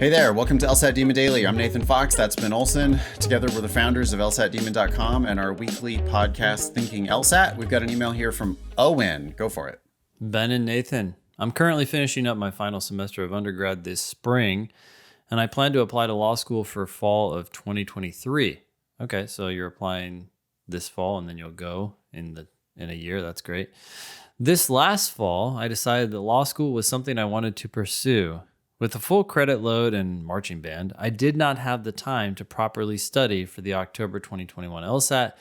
Hey there, welcome to LSAT Demon Daily. I'm Nathan Fox, that's Ben Olson. Together we're the founders of LSATdemon.com and our weekly podcast, Thinking LSAT. We've got an email here from Owen. Go for it. Ben and Nathan, I'm currently finishing up my final semester of undergrad this spring, and I plan to apply to law school for fall of 2023. Okay, so you're applying this fall and then you'll go in a year. That's great. This last fall, I decided that law school was something I wanted to pursue. With a full credit load and marching band, I did not have the time to properly study for the October 2021 LSAT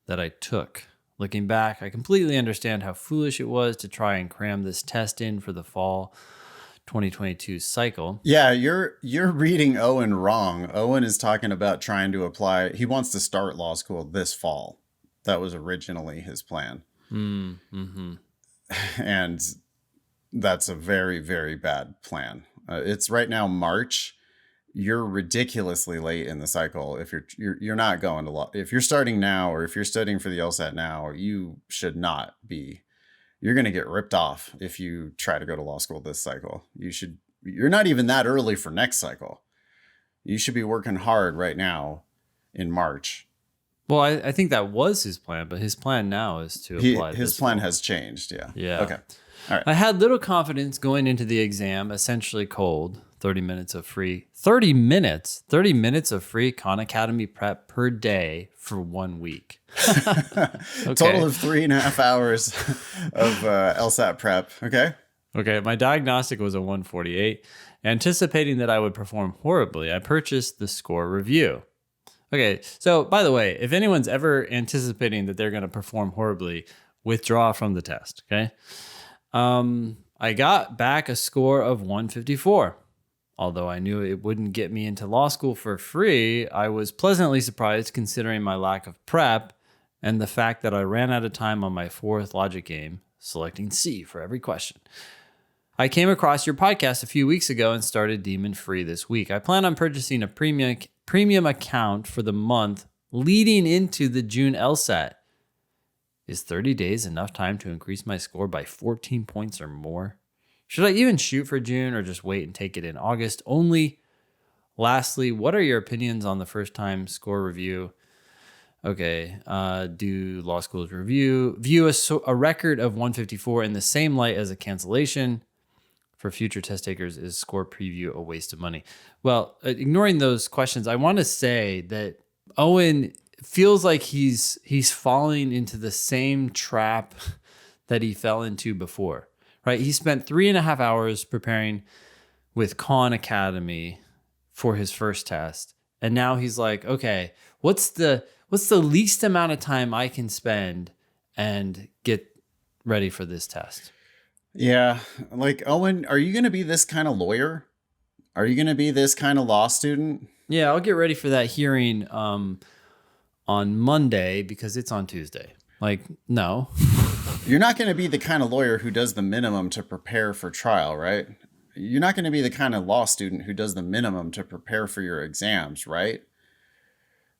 that I took. Looking back, I completely understand how foolish it was to try and cram this test in for the fall 2022 cycle. Yeah, you're reading Owen wrong. Owen is talking about trying to apply. He wants to start law school this fall. That was originally his plan. Mm-hmm. And that's a very, very bad plan. It's right now March. You're ridiculously late in the cycle. If you're not going to law, if you're starting now, or if you're studying for the LSAT now, you should not be. You're going to get ripped off if you try to go to law school this cycle. You're not even that early for next cycle. You should be working hard right now in March. Well, I think that was his plan, but his plan now is to apply. His plan has changed. Yeah. Yeah. Okay. All right. I had little confidence going into the exam, essentially cold. 30 minutes of free Khan Academy prep per day for 1 week. Okay. Total of 3.5 hours of LSAT prep. Okay. My diagnostic was a 148. Anticipating that I would perform horribly, I purchased the score review. Okay, so by the way, if anyone's ever anticipating that they're going to perform horribly, withdraw from the test, okay? I got back a score of 154. Although I knew it wouldn't get me into law school for free, I was pleasantly surprised considering my lack of prep and the fact that I ran out of time on my fourth logic game, selecting C for every question. I came across your podcast a few weeks ago and started Demon Free this week. I plan on purchasing a premium account for the month leading into the June LSAT. Is 30 days enough time to increase my score by 14 points or more? Should I even shoot for June or just wait and take it in August only? Lastly, what are your opinions on the first time score review? Okay, do law schools view a record of 154 in the same light as a cancellation? For future test takers, is score preview a waste of money? Well, ignoring those questions, I want to say that Owen feels like he's falling into the same trap that he fell into before, right? He spent 3.5 hours preparing with Khan Academy for his first test. And now he's like, okay, what's the least amount of time I can spend and get ready for this test? Yeah. Like, Owen, are you going to be this kind of lawyer? Are you going to be this kind of law student? Yeah, I'll get ready for that hearing on Monday because it's on Tuesday. Like, no. You're not going to be the kind of lawyer who does the minimum to prepare for trial, right? You're not going to be the kind of law student who does the minimum to prepare for your exams, right?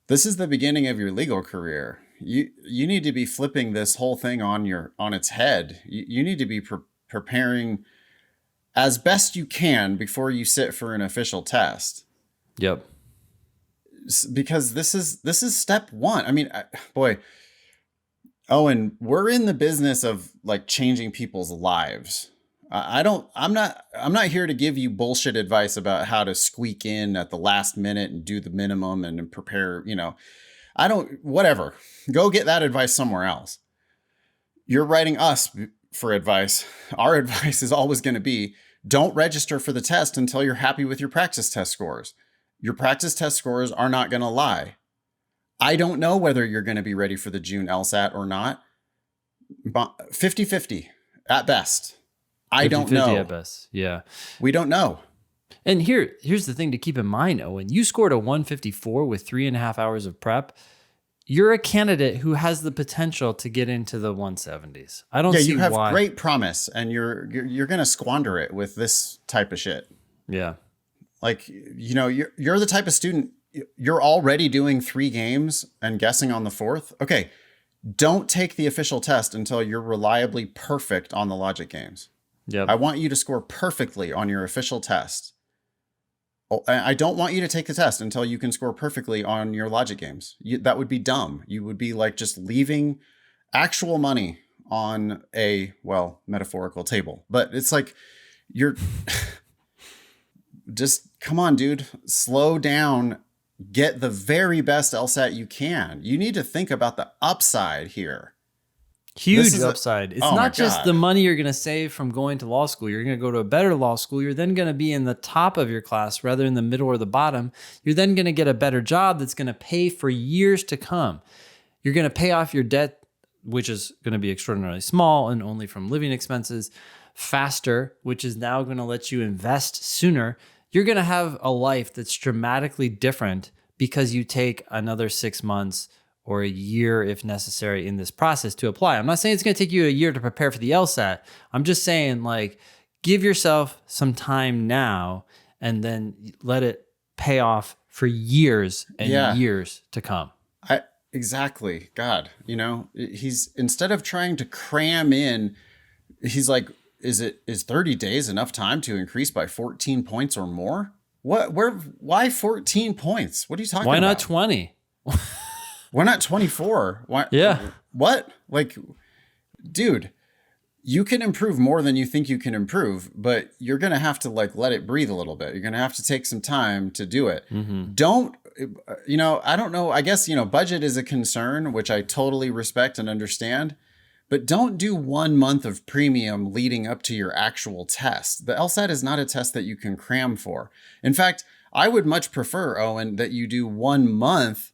This is the beginning of your legal career. You need to be flipping this whole thing on its head. You need to be preparing as best you can before you sit for an official test. Yep. Because this is step one. I mean, boy, Owen, we're in the business of like changing people's lives. I'm not here to give you bullshit advice about how to squeak in at the last minute and do the minimum and prepare, whatever. Go get that advice somewhere else. You're writing us for advice. Our advice is always going to be, don't register for the test until you're happy with your practice test scores. Your practice test scores are not going to lie. I don't know whether you're going to be ready for the June LSAT or not. 50-50 at best. I don't know. At best. Yeah. We don't know. And here's the thing to keep in mind, Owen. You scored a 154 with 3.5 hours of prep. You're a candidate who has the potential to get into the 170s. I don't see why. Yeah, you have great promise, and you're going to squander it with this type of shit. Yeah. Like, you're the type of student, you're already doing 3 games and guessing on the 4th. Okay, don't take the official test until you're reliably perfect on the logic games. Yep. I want you to score perfectly on your official test. Oh, I don't want you to take the test until you can score perfectly on your logic games. That would be dumb. You would be like just leaving actual money on a, well, metaphorical table. But it's like you're just, come on, dude, slow down. Get the very best LSAT you can. You need to think about the upside here. Huge upside. It's not just the money you're going to save from going to law school. You're going to go to a better law school. You're then going to be in the top of your class rather than the middle or the bottom. You're then going to get a better job that's going to pay for years to come. You're going to pay off your debt, which is going to be extraordinarily small and only from living expenses, faster, which is now going to let you invest sooner. You're going to have a life that's dramatically different because you take another 6 months or a year, if necessary, in this process to apply. I'm not saying it's going to take you a year to prepare for the LSAT. I'm just saying, like, give yourself some time now and then let it pay off for years and years to come. Exactly. God, you know, he's, instead of trying to cram in, he's like, is 30 days enough time to increase by 14 points or more? Why 14 points? What are you talking about? Why not 20? Why not 24? Why? Yeah. What? Like, dude, you can improve more than you think you can improve, but you're going to have to like let it breathe a little bit. You're going to have to take some time to do it. Mm-hmm. Don't, you know, I don't know. I guess, you know, budget is a concern, which I totally respect and understand, but don't do 1 month of premium leading up to your actual test. The LSAT is not a test that you can cram for. In fact, I would much prefer, Owen, that you do 1 month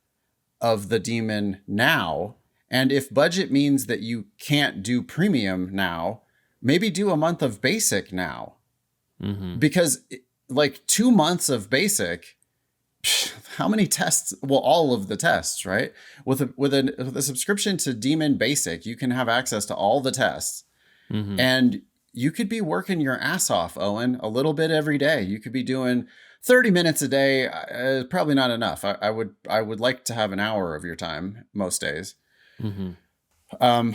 of the Demon now. And if budget means that you can't do premium now, maybe do a month of basic now. Mm-hmm. Because like 2 months of basic, how many tests? Well, all of the tests, right? With a subscription to Demon Basic, you can have access to all the tests. Mm-hmm. And you could be working your ass off, Owen, a little bit every day. You could be doing 30 minutes a day, probably not enough. I would like to have an hour of your time most days. Mm-hmm.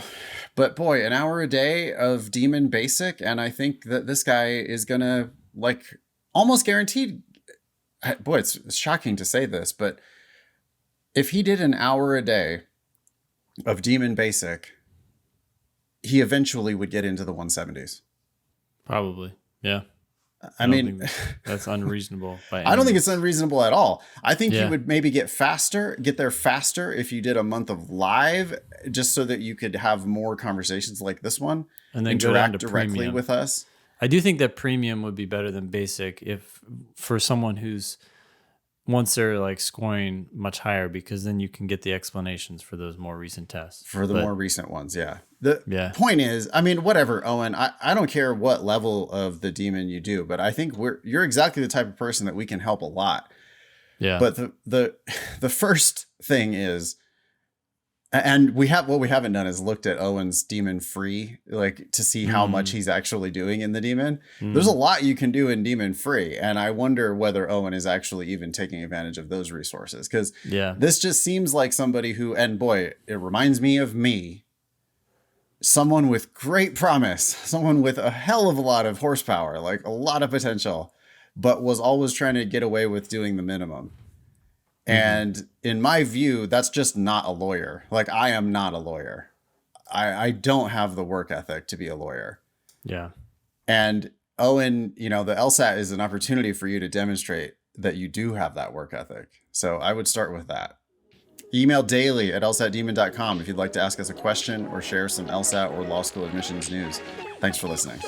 But boy, an hour a day of Demon Basic, and I think that this guy is gonna like almost guaranteed. Boy, it's shocking to say this, but if he did an hour a day of Demon Basic, he eventually would get into the 170s. Probably, yeah. I mean, that's unreasonable. I don't think it's unreasonable at all. I think you would maybe get there faster if you did a month of live, just so that you could have more conversations like this one and then interact directly with us. I do think that premium would be better than basic if for someone who's once they're like scoring much higher, because then you can get the explanations for those more recent tests. For the more recent ones, yeah. The point is, I mean, whatever, Owen, I don't care what level of the Demon you do, but I think you're exactly the type of person that we can help a lot. Yeah. But the first thing is, and what we haven't done is looked at Owen's Demon Free, like to see how much he's actually doing in the Demon. There's a lot you can do in Demon Free, and I wonder whether Owen is actually even taking advantage of those resources, because this just seems like somebody who, and boy, it reminds me of me, someone with great promise, someone with a hell of a lot of horsepower, like a lot of potential, but was always trying to get away with doing the minimum. And in my view, that's just not a lawyer. Like, I am not a lawyer. I don't have the work ethic to be a lawyer. Yeah. And Owen, you know, the LSAT is an opportunity for you to demonstrate that you do have that work ethic. So I would start with that. Email daily at lsatdemon.com if you'd like to ask us a question or share some LSAT or law school admissions news. Thanks for listening.